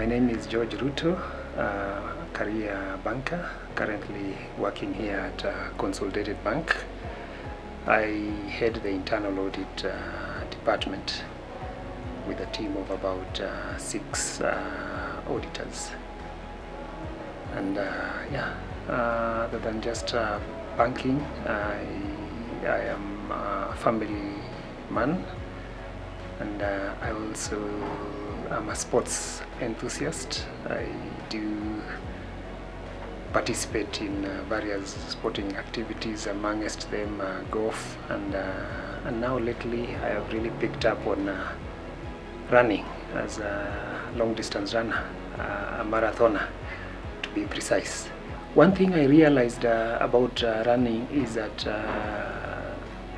My name is George Rutto, career banker, currently working here at Consolidated Bank. I head the internal audit department with a team of about 6 auditors. And other than just banking, I am a family man, and I also am a sports enthusiast. I do participate in various sporting activities, amongst them golf, and now lately I have really picked up on running as a long distance runner, a marathoner to be precise. One thing I realized about running is that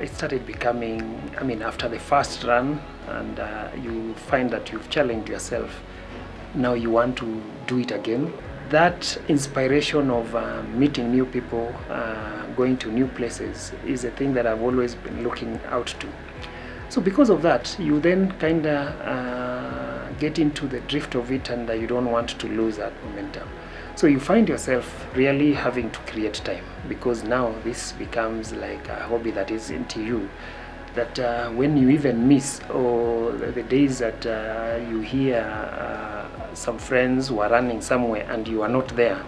it started becoming, after the first run, and you find that you've challenged yourself, now you want to do it again. That inspiration of meeting new people, going to new places, is a thing that I've always been looking out to. So because of that, you then kind of get into the drift of it, and you don't want to lose that momentum. So you find yourself really having to create time, because now this becomes like a hobby that is into you, that when you even miss, or the days that you hear some friends who are running somewhere and you are not there,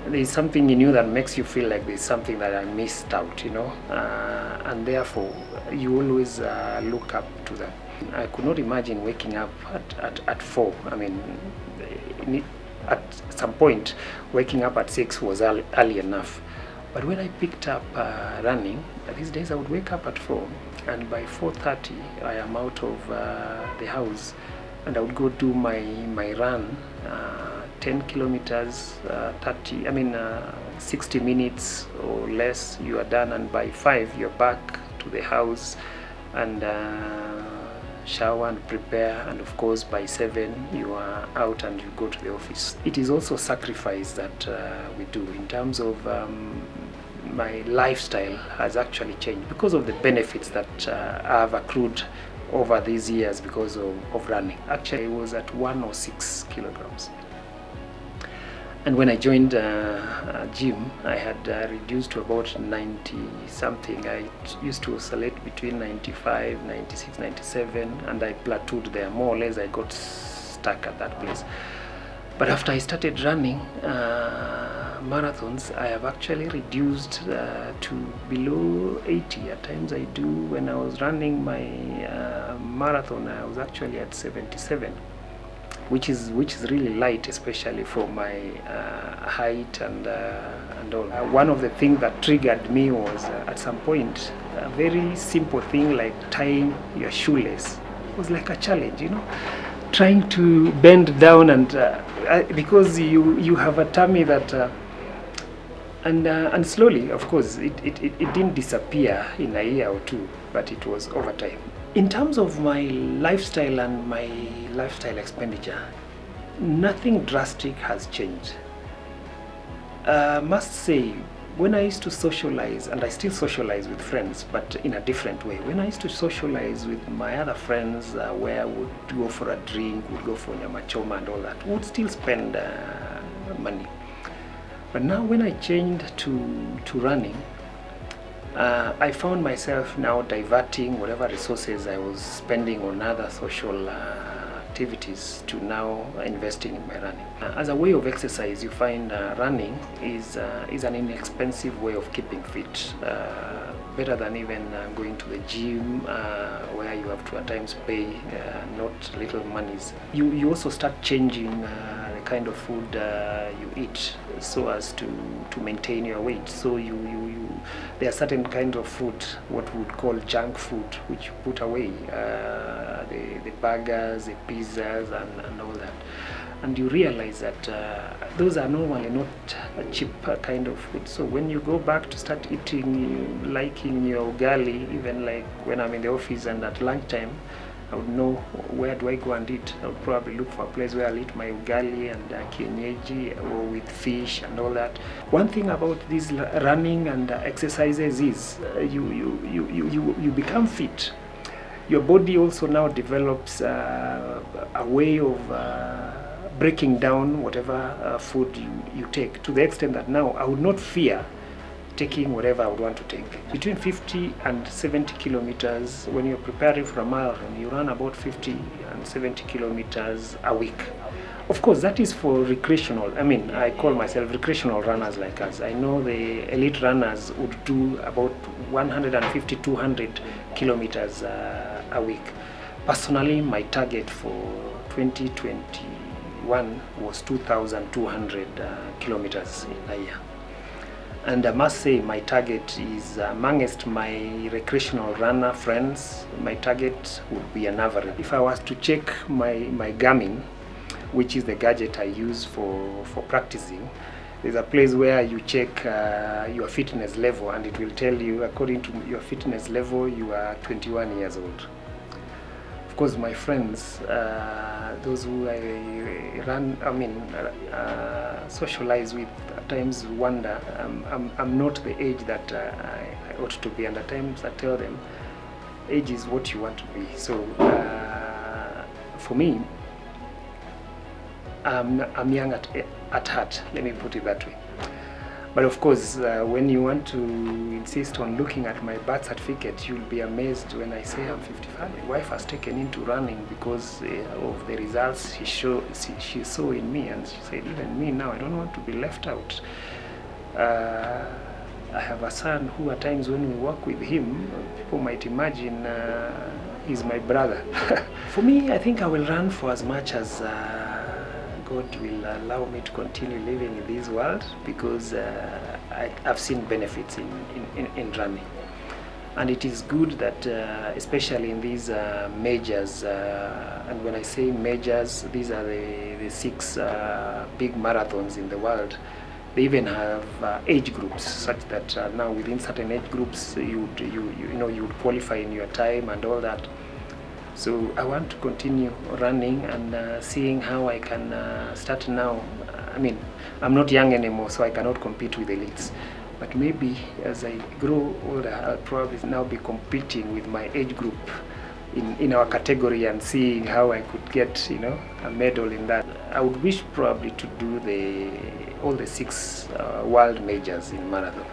there's something in you that makes you feel like there's something that I missed out, and therefore you always look up to them. I could not imagine waking up at 4. At some point, waking up at 6 was early enough. But when I picked up running, these days I would wake up at 4, and by 4:30 I am out of the house, and I would go do my run, 10 kilometers, 60 minutes or less, you are done, and by 5 you're back to the house and shower and prepare, and of course by 7 you are out and you go to the office. It is also sacrifice that we do in terms of my lifestyle has actually changed because of the benefits that I have accrued over these years because of running. Actually, I was at 106 kilograms. And when I joined gym, I had reduced to about 90 something. I used to oscillate between 95, 96, 97, and I plateaued there. More or less, I got stuck at that place. But after I started running marathons, I have actually reduced to below 80. At times I do. When I was running my marathon, I was actually at 77. Which is really light, especially for my height and all. One of the things that triggered me was at some point a very simple thing like tying your shoelace was like a challenge, trying to bend down, and because you have a tummy that and slowly, of course, it didn't disappear in a year or two, but it was over time. In terms of my lifestyle and my lifestyle expenditure, nothing drastic has changed. Must say, when I used to socialize, and I still socialize with friends, but in a different way. When I used to socialize with my other friends, where I would go for a drink, would go for nyama choma and all that, would still spend money. But now when I changed to running, I found myself now diverting whatever resources I was spending on other social activities to now investing in my running. As a way of exercise, you find running is an inexpensive way of keeping fit, better than even going to the gym, where you have to at times pay not little monies. You also start changing the kind of food you eat so as to maintain your weight. So there are certain kinds of food, what we would call junk food, which you put away, the burgers, the pizzas, and all that. And you realize that those are normally not a cheap kind of food. So when you go back to start eating, liking your ugali, even like when I'm in the office and at lunchtime, I would know where do I go and eat. I would probably look for a place where I'll eat my ugali and kienyeji, or with fish and all that. One thing about these running and exercises is you become fit. Your body also now develops a way of breaking down whatever food you take, to the extent that now I would not fear taking whatever I would want to take. Between 50 and 70 kilometers, when you're preparing for a marathon, you run about 50 and 70 kilometers a week. Of course, that is for recreational. I mean, I call myself recreational runners like us. I know the elite runners would do about 150, 200 kilometers a week. Personally, my target for 2021 was 2,200 kilometers in a year. And I must say my target is, amongst my recreational runner friends, my target would be an average. If I was to check my Garmin, which is the gadget I use for practicing, there's a place where you check your fitness level, and it will tell you, according to your fitness level, you are 21 years old. Of course, my friends, those who I socialize with, at times wonder I'm not the age that I ought to be, and at times I tell them age is what you want to be. So for me, I'm young at heart, let me put it that way. But of course, when you want to insist on looking at my birth certificate, you'll be amazed when I say I'm 55. My wife has taken into running because of the results she saw in me, and she said, even me now, I don't want to be left out. I have a son who at times when we work with him, people might imagine he's my brother. For me, I think I will run for as much as God will allow me to continue living in this world, because I've seen benefits in running. And it is good that, especially in these majors, and when I say majors, these are the 6 big marathons in the world. They even have age groups, such that now within certain age groups you would qualify in your time and all that. So I want to continue running and seeing how I can start now. I mean, I'm not young anymore, so I cannot compete with elites. But maybe as I grow older, I'll probably now be competing with my age group in our category, and seeing how I could get, a medal in that. I would wish probably to do all the 6 world majors in marathon.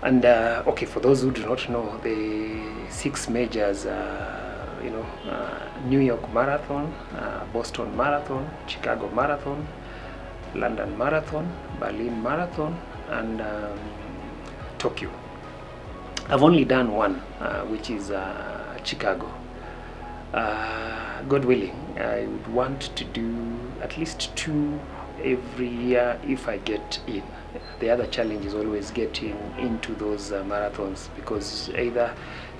And okay, for those who do not know, the 6 majors, New York Marathon, Boston Marathon, Chicago Marathon, London Marathon, Berlin Marathon, and Tokyo. I've only done one, which is Chicago. God willing, I would want to do at least 2 every year if I get in. The other challenge is always getting into those marathons, because either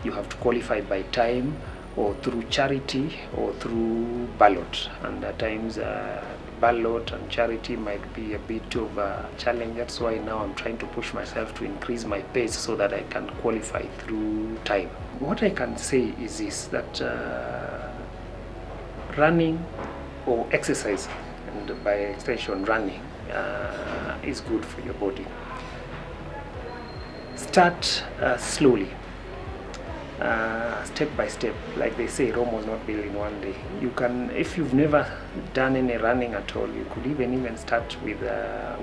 you have to qualify by time, or through charity, or through ballot. And at times ballot and charity might be a bit of a challenge. That's why now I'm trying to push myself to increase my pace so that I can qualify through time. What I can say is this, that running or exercise, and by extension running, is good for your body. Start slowly. Step by step. Like they say, Rome was not built in one day. You can, if you've never done any running at all, you could even start with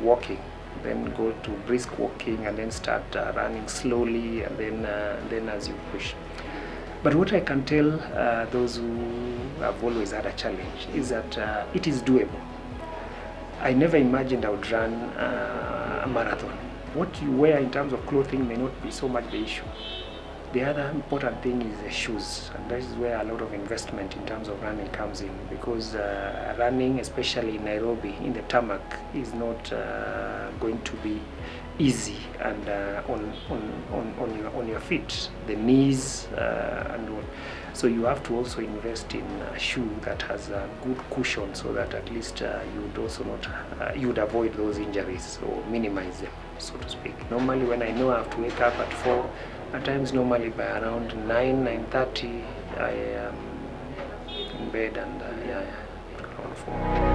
walking, then go to brisk walking, and then start running slowly, and then as you push. But what I can tell those who have always had a challenge is that it is doable. I never imagined I would run a marathon. What you wear in terms of clothing may not be so much the issue. The other important thing is the shoes, and that is where a lot of investment in terms of running comes in, because running, especially in Nairobi, in the tarmac, is not going to be easy, and on your feet, the knees, and all. So you have to also invest in a shoe that has a good cushion, so that at least you would also not you would avoid those injuries or minimize them, so to speak. Normally, when I know I have to wake up at 4. At times, normally by around 9:30, I am in bed, and around 4.